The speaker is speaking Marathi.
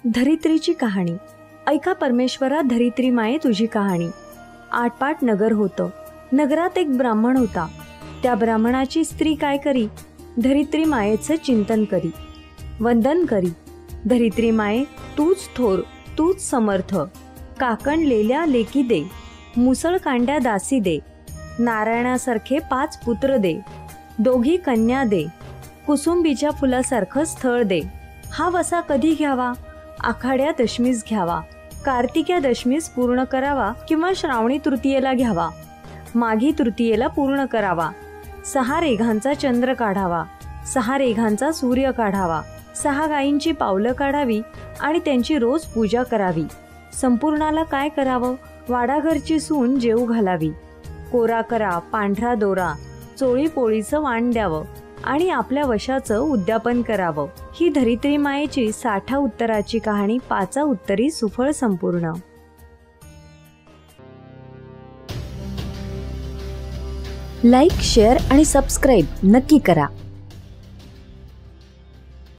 धरित्रीची कहाणी. ऐका परमेश्वरा धरित्री माये तुझी कहाणी. आटपाट नगर होतं. नगरात एक ब्राह्मण होता. त्या ब्राह्मणाची स्त्री काय करी, धरित्री मायेचं चिंतन करी, वंदन करी. धरित्री माये तूच थोर, तूच समर्थ. काकणलेल्या लेकी दे, मुसळ कांड्या दासी दे. नारायणासारखे 5 पुत्र दे, दोघी कन्या दे. कुसुंबीच्या फुलासारखं स्थळ दे. हा वसा कधी घ्यावा, आखाड्या दशमीस घ्यावा, कार्तिक्या दशमीस पूर्ण करावा किंवा श्रावणी तृतीयेला घ्यावा. माघी तृतीयेला पूर्ण करावा. 6 रेघांचा चंद्र काढावा, 6 रेघांचा सूर्य काढावा. 6 गायींची पावलं काढावी आणि त्यांची रोज पूजा करावी. संपूर्णाला काय करावं, वाडाघरची सून जेऊ घालावी. कोरा करा, पांढरा दोरा, चोळी पोळीचं वाण द्यावं आणि आपल्या वशाचं उद्यापन करावं. ही धरित्री मायेची 60 उत्तराची कहाणी. 5 उत्तरी सुफळ संपूर्ण. लाईक, शेअर आणि सबस्क्राईब नक्की करा.